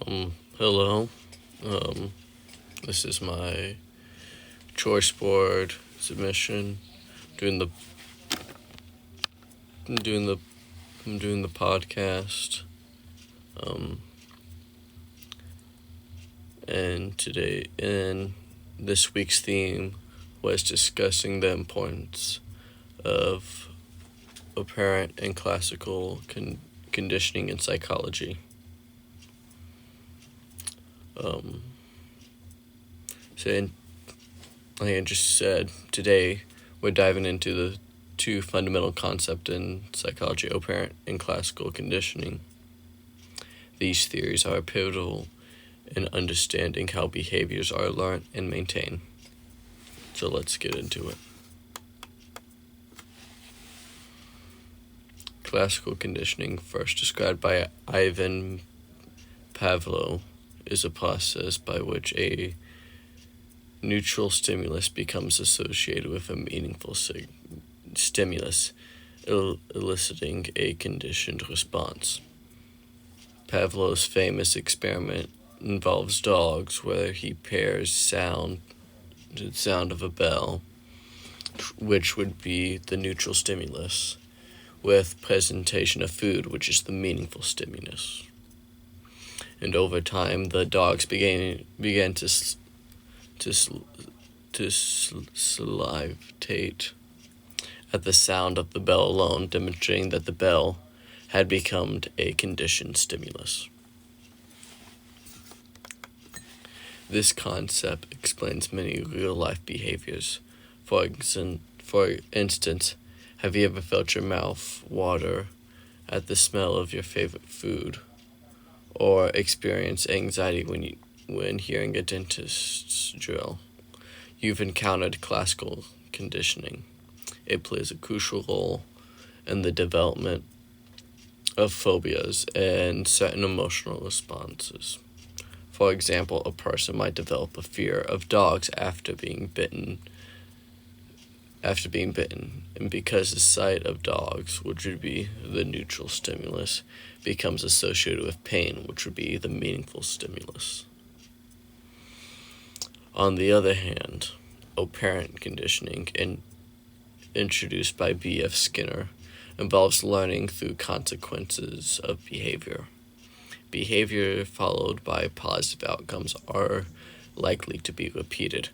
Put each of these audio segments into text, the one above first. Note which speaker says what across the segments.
Speaker 1: Hello. Um, this is my choice board submission. Doing the I'm doing the I'm doing the podcast. Um, and this week's theme was discussing the importance of apparent and classical conditioning in psychology. So, like I just said, today we're diving into the two fundamental concepts in psychology: apparent and classical conditioning. These theories are pivotal in understanding how behaviors are learned and maintained. So let's get into it. Classical conditioning, first described by Ivan Pavlov, is a process by which a neutral stimulus becomes associated with a meaningful stimulus, eliciting a conditioned response. Pavlov's famous experiment involves dogs, where he pairs the sound of a bell, which would be the neutral stimulus, with presentation of food, which is the meaningful stimulus. And over time, the dogs began to salivate at the sound of the bell alone, demonstrating that the bell had become a conditioned stimulus. This concept explains many real-life behaviors. For instance, have you ever felt your mouth water at the smell of your favorite food, or experienced anxiety when hearing a dentist's drill? You've encountered classical conditioning. It plays a crucial role in the development of phobias and certain emotional responses. For example, a person might develop a fear of dogs after being bitten, and because the sight of dogs, which would be the neutral stimulus, becomes associated with pain, which would be the meaningful stimulus. On the other hand, operant conditioning, introduced by B.F. Skinner, involves learning through consequences of behavior. Behavior followed by positive outcomes are likely to be repeated,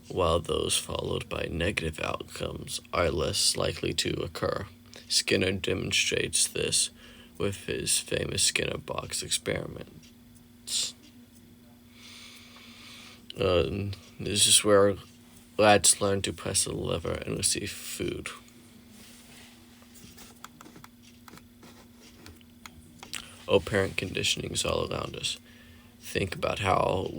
Speaker 1: while those followed by negative outcomes are less likely to occur. Skinner demonstrates this with his famous Skinner box experiments. This is where rats learn to press a lever and receive food. Operant conditioning is all around us. Think about how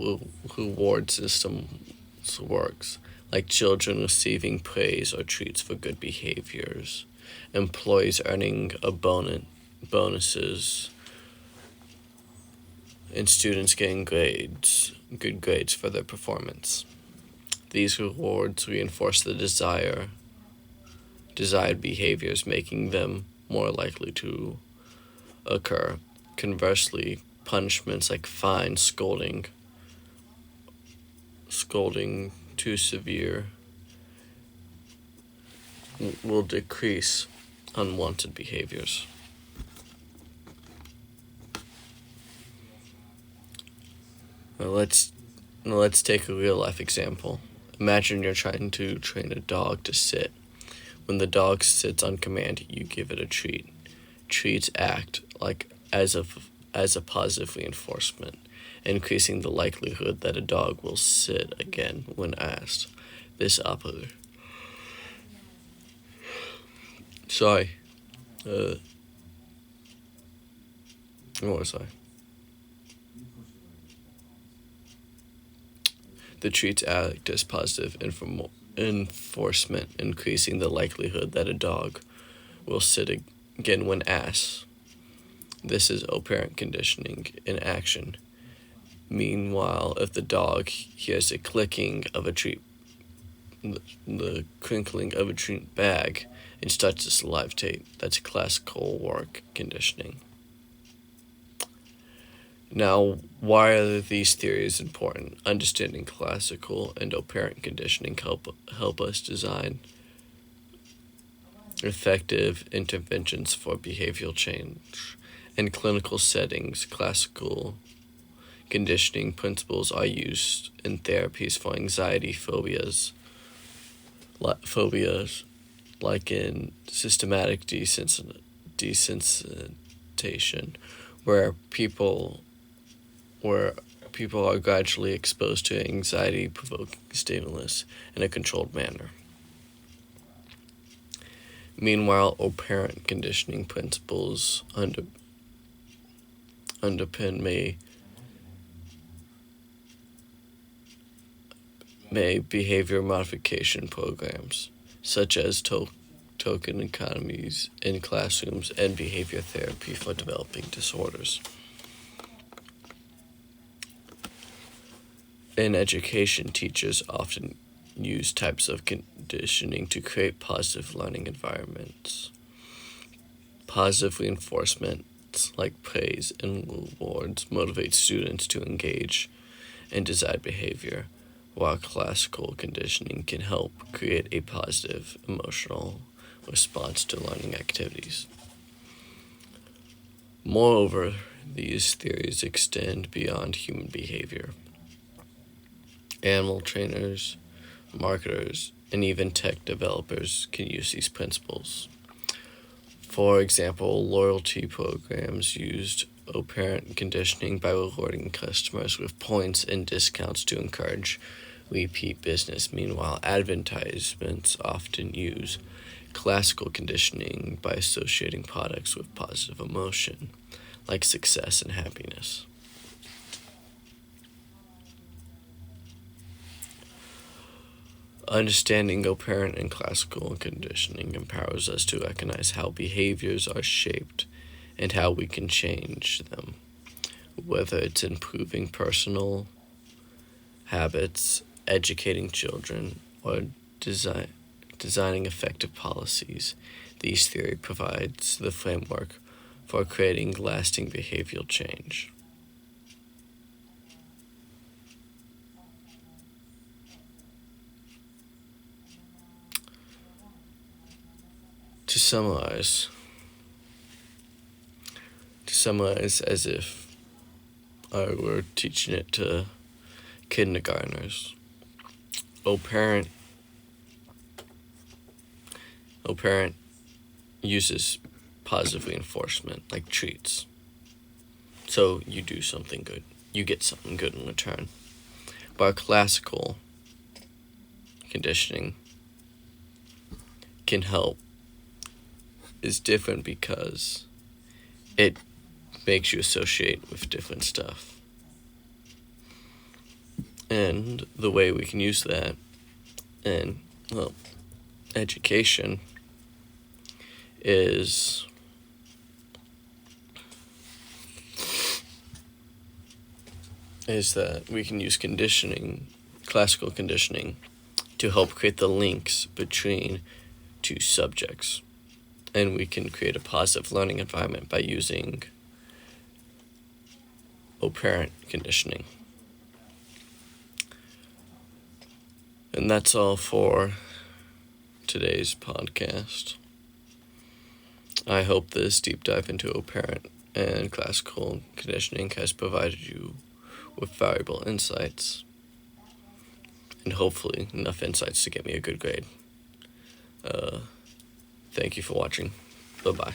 Speaker 1: reward systems works, like children receiving praise or treats for good behaviors, employees earning bonuses, and students getting good grades for their performance. These rewards reinforce the desired behaviors, making them more likely to occur. Conversely, punishments like fines, scolding too severe will decrease unwanted behaviors. Now let's take a real life example. Imagine you're trying to train a dog to sit. When the dog sits on command, you give it a treat. Treats act like as a positive reinforcement, increasing the likelihood that a dog will sit again when asked. This operator. What was I? The treats act as positive enforcement, increasing the likelihood that a dog will sit again when asked. This is operant conditioning in action. Meanwhile, if the dog hears the clicking of a treat, the crinkling of a treat bag, and starts to salivate, that's classical work conditioning. Now, why are these theories important? Understanding classical and operant conditioning help us design effective interventions for behavioral change. In clinical settings, classical conditioning principles are used in therapies for anxiety phobias like in systematic desensitization, where people are gradually exposed to anxiety-provoking stimulus in a controlled manner. Meanwhile, operant conditioning principles underpin may behavior modification programs, such as token economies in classrooms and behavior therapy for developing disorders. In education, teachers often use types of conditioning to create positive learning environments. Positive reinforcement, like praise and rewards, motivate students to engage in desired behavior, while classical conditioning can help create a positive emotional response to learning activities. Moreover, these theories extend beyond human behavior. Animal trainers, marketers, and even tech developers can use these principles. For example, loyalty programs used operant conditioning by rewarding customers with points and discounts to encourage repeat business. Meanwhile, advertisements often use classical conditioning by associating products with positive emotion, like success and happiness. Understanding operant and classical conditioning empowers us to recognize how behaviors are shaped and how we can change them, whether it's improving personal habits, educating children, or designing effective policies. These theory provides the framework for creating lasting behavioral change. To summarize as if I were teaching it to kindergartners, operant uses positive reinforcement like treats. So you do something good, you get something good in return. But classical conditioning can help is different because it makes you associate with different stuff. And the way we can use that in, education is that we can use classical conditioning, to help create the links between two subjects. And we can create a positive learning environment by using operant conditioning. And that's all for today's podcast. I hope this deep dive into operant and classical conditioning has provided you with valuable insights, and hopefully enough insights to get me a good grade. Thank you for watching. Bye-bye.